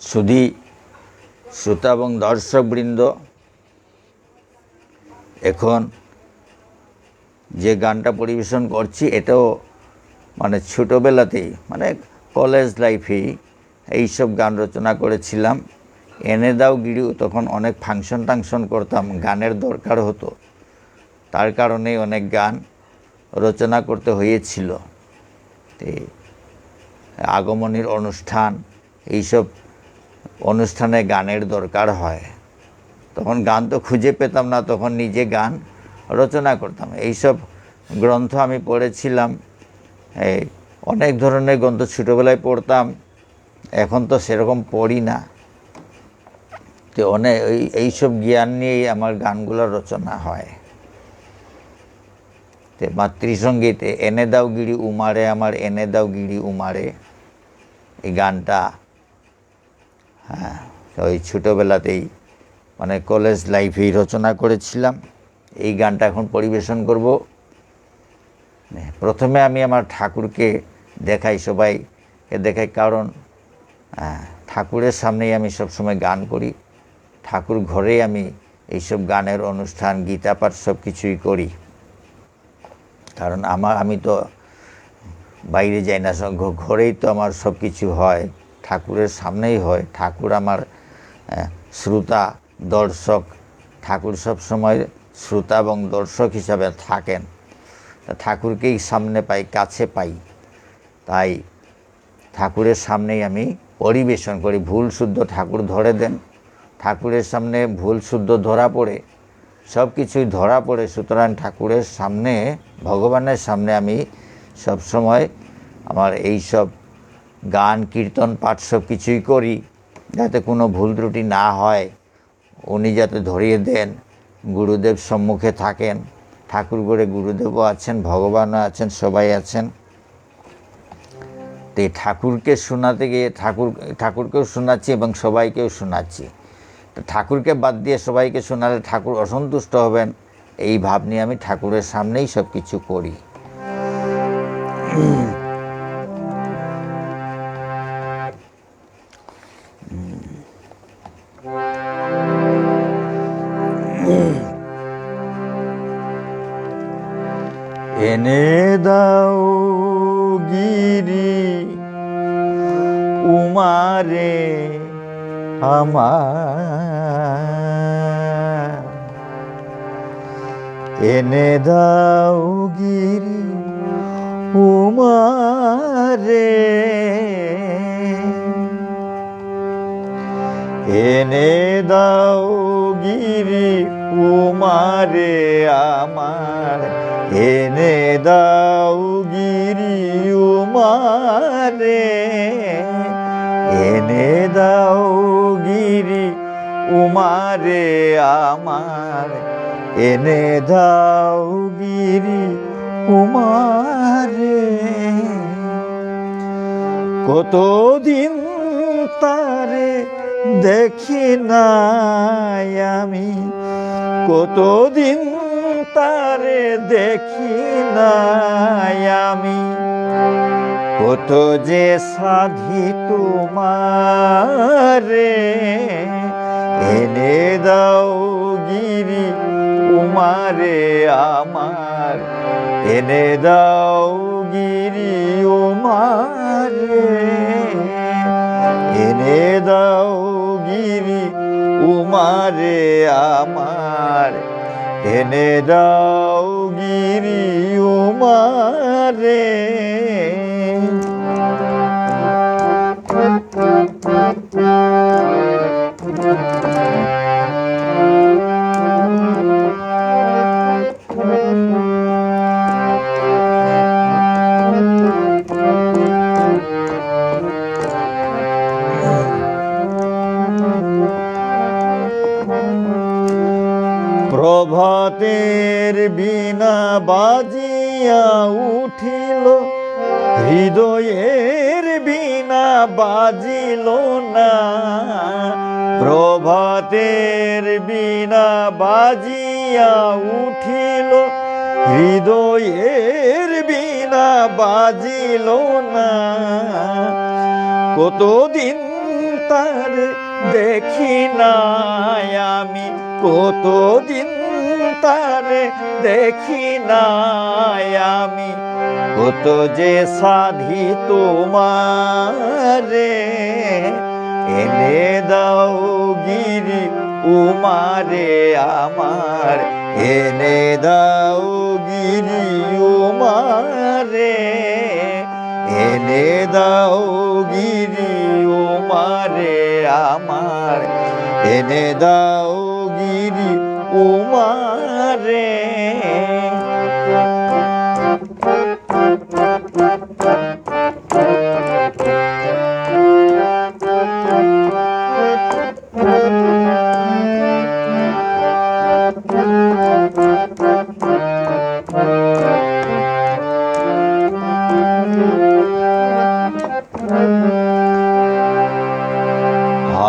সুধী শ্রোতা এবং দর্শকবৃন্দ, এখন যে গানটা পরিবেশন করছি এটাও মানে ছোটোবেলাতেই, মানে কলেজ লাইফেই এইসব গান রচনা করেছিলাম। এনে দাও গিরিও, তখন অনেক ফাংশন টাংশন করতাম, গানের দরকার হতো, তার কারণেই অনেক গান রচনা করতে হয়েছিল। আগমনীর অনুষ্ঠান, এইসব অনুষ্ঠানে গানের দরকার হয়, তখন গান তো খুঁজে পেতাম না, তখন নিজে গান রচনা করতাম। এইসব গ্রন্থ আমি পড়েছিলাম, অনেক ধরনের গ্রন্থ ছোটোবেলায় পড়তাম, এখন তো সেরকম পড়ি না। তো অনেক এইসব জ্ঞান নিয়েই আমার গানগুলো রচনা হয়। তো মাতৃসঙ্গীতে এনে দাও গিরি উমারে আমার, এনে দাও গিরি উমারে, এই গানটা ওই ছোটোবেলাতেই মানে কলেজ লাইফেই রচনা করেছিলাম। এই গানটা এখন পরিবেশন করব। প্রথমে আমি আমার ঠাকুরকে দেখাই, সবাইকে দেখাই, কারণ ঠাকুরের সামনেই আমি সবসময় গান করি। ঠাকুর ঘরেই আমি এইসব গানের অনুষ্ঠান, গীতাপাঠ সব কিছুই করি, কারণ আমি তো বাইরে যাই না, ঘরেই তো আমার সব কিছু হয়, ঠাকুরের সামনেই হয়। ঠাকুর আমার শ্রোতা দর্শক, ঠাকুর সব সময় শ্রোতা এবং দর্শক হিসাবে থাকেন। ঠাকুরকেই সামনে পাই, কাছে পাই, তাই ঠাকুরের সামনেই আমি পরিবেশন করি। ভুল শুদ্ধ ঠাকুর ধরে দেন, ঠাকুরের সামনে ভুল শুদ্ধ ধরা পড়ে, সব কিছুই ধরা পড়ে। সুতরাং ঠাকুরের সামনে, ভগবানের সামনে আমি সব সময় আমার এই সব গান কীর্তন পাঠ সব কিছুই করি, যাতে কোনো ভুল ত্রুটি না হয়, উনি যাতে ধরিয়ে দেন। গুরুদেব সম্মুখে থাকেন, ঠাকুর ঘরে গুরুদেবও আছেন, ভগবানও আছেন, সবাই আছেন। তো এই ঠাকুরকে শোনাতে গিয়ে ঠাকুরকেও শোনাচ্ছি এবং সবাইকেও শোনাচ্ছি। তো ঠাকুরকে বাদ দিয়ে সবাইকে শোনালে ঠাকুর অসন্তুষ্ট হবেন, এই ভাব নিয়ে আমি ঠাকুরের সামনেই সব কিছু করি। এনে দাও গিরি উমারে আমার, এনে দাও গিরি উমারে, এনে দাও গিরি উমারে আমার, এনে দাও গিরি উমারে, এনে দাও গিরি উমারে আমার, এনে দাও গিরি উমারে। কতদিন তারে দেখি নাই আমি, কতদিন তারে দেখি নাই আমি, কত যে সাধি তোমারে, এনে দাও গিরি উমারে আমার, এনে দাও গিরি উমারে, এনে দাও গিরি উমারে আমার, এনে দাও গিরি উমারে। প্রভাতের বীণা বাজিয়া উঠিল, হৃদয়ের বীণা বাজিল না, প্রভাতের বীণা বাজিয়া উঠিল, হৃদয়ের বীণা বাজিল না, কতদিন তার দেখি নাই আমি, কতদিন তার দেখি নাই আমি, কত যে সাধি তোমারে, এনে দাও গিরি উমারে আমার, এনে দাও গিরি উমারে, এনে দাও গিরি উমারে আমার, এনে দাও গিরি উমারে।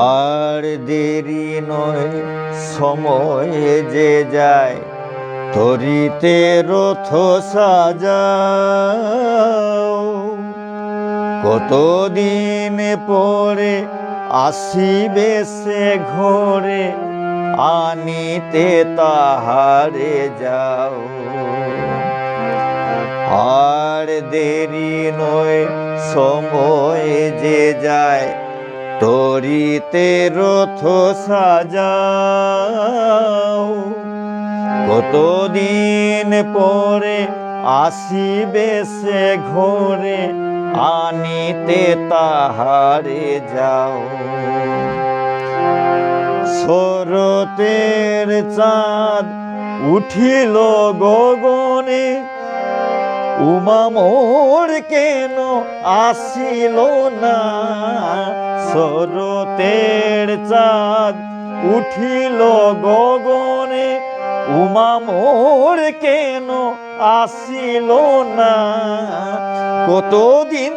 আর দেরি নয় সময়ে যে যায়, তরিতে রথ সাজাও, কতদিন পরে আসিবে সে ঘরে, আনিতে তাহারে যাও। আর দেরি নয় সময়ে যে যায়, তরিতে রথ সাজাও, কতদিন পরে আসিবে সে ঘরে, আনিতে তাহারে যাও। শরতের চাঁদ উঠিল গগনে, উমা মোর কেন আসিল না, শরতের চাঁদ উঠিল গগনে, উমা মোর কেন আসিল না, কতদিন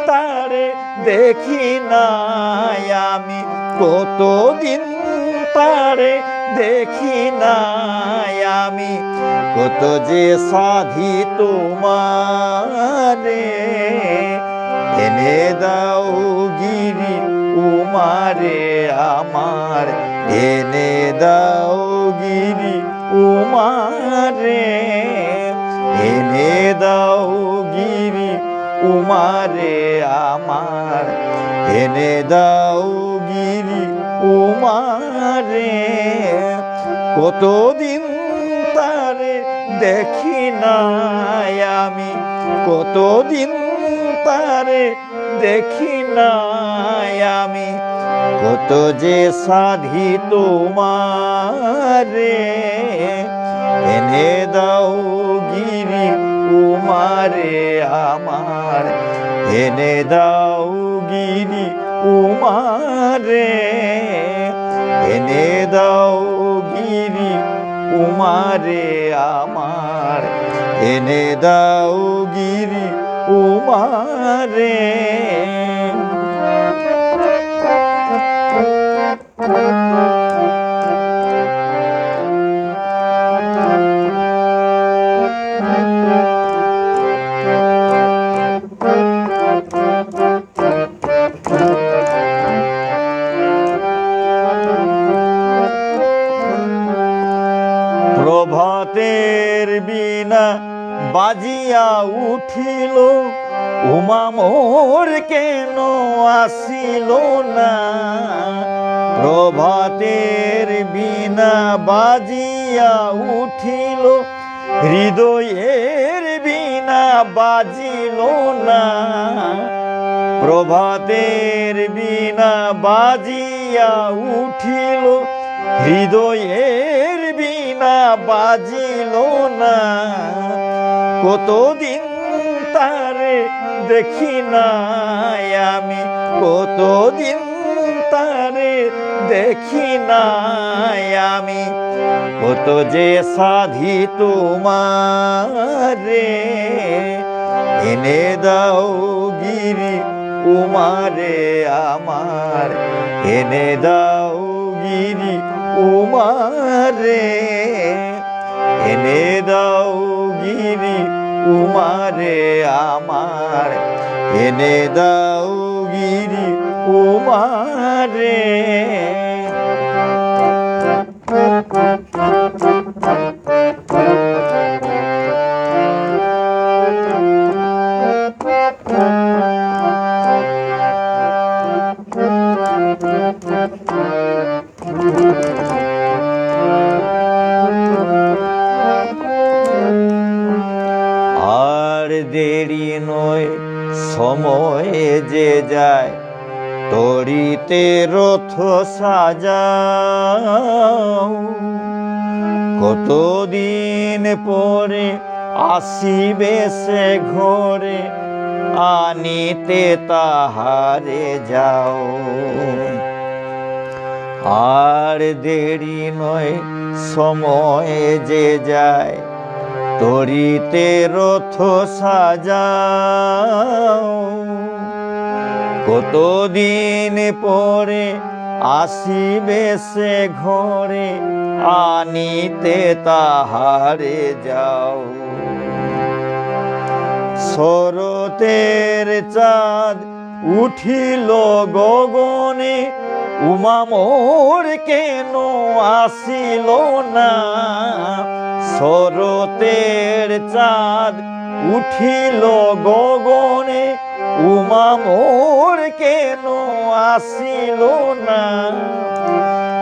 তারে দেখি নাই আমি, কতদিন তারে দেখি নাই আমি, কত যে সাধি তোমারে, এনে দাও গিরি উমারে আমার, এনে দাও গিরি উমারে, এনে দাও গিরি উমারে আমার, এনে দাও গিরি উমারে। কতদিন তারে দেখি নাই আমি, কতদিন তারে দেখি নাই আমি, কত যে সাধি তোমারে, এনে দাও গিরি উমারে আমার, এনে দাও গিরি উমারে, এনে দাও গিরি উমারে আমার, এনে দাও গিরি উমারে। প্রভাতের বীণা বাজিয়া উঠিল, উমা মোর কেন আসিল না, প্রভাতের বীণা বাজিয়া উঠিল, হৃদয়ের বীণা বাজিল না, প্রভাতের বীণা বাজিয়া উঠিল, হৃদয়ের বীণা বাজিল না, কতদিন তারে দেখি নাই আমি, কতদিন তারে দেখি নাই আমি, কত যে সাধি তোমারে, এনে দাও গিরি উমারে আমার, এনে দাও গিরি উমারে, এনে দাও উমারে আমার, এনে দাও গিরি উমারে। আর দেরি নয়, সময়ে যে যায়, তরিতে রথ সাজাও। কতদিন পরে আসিবে সে ঘরে, আনিতে তাহারে যাও। আর দেরি নয়, সময়ে যে যায়, তরিতে রথ সাজাও। কতদিন পরে আসিবে সে ঘরে, আনিতে তাহারে যাও। শরতের চাঁদ উঠিল গগনে, উমা মোর কেন আসিল না। শরতের চাঁদ উঠিল গগনে, উমা মোর কেন আসিল না।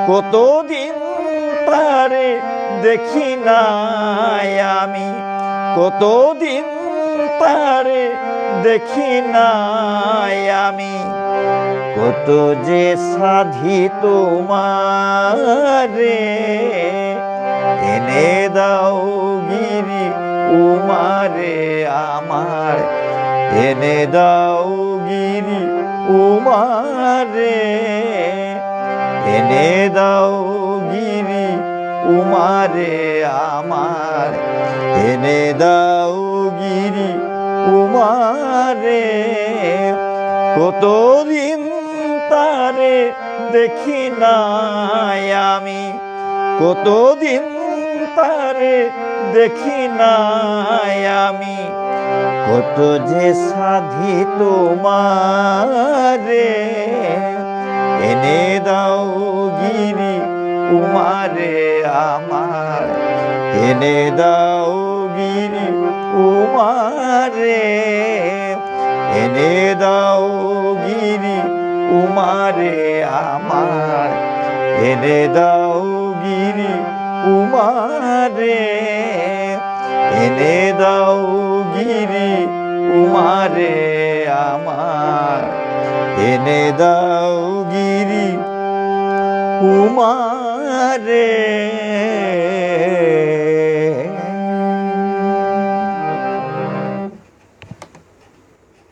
কতদিন তারে দেখি নাই আমি, কতদিন তারে দেখি নাই আমি। কত যে সাধি তোমারে, এনে দাও গিরি উমারে আমার, এনে দাও গিরি উমারে। এনে দাও গিরি উমারে আমার, এনে দাও গিরি উমারে। কতদিন তারে দেখি নাই আমি, কতদিন তারে দেখি নাই আমি। কত যে সাধি তোমারে, এনে দাও গিরি উমারে আমার, এনে দাও গিরি উমারে। এনে দাও গিরি উমারে আমার, এনে দাও গিরি উমারে। এনে দাও গিরি উমারে আমার, এনে দাও গিরি উমারে।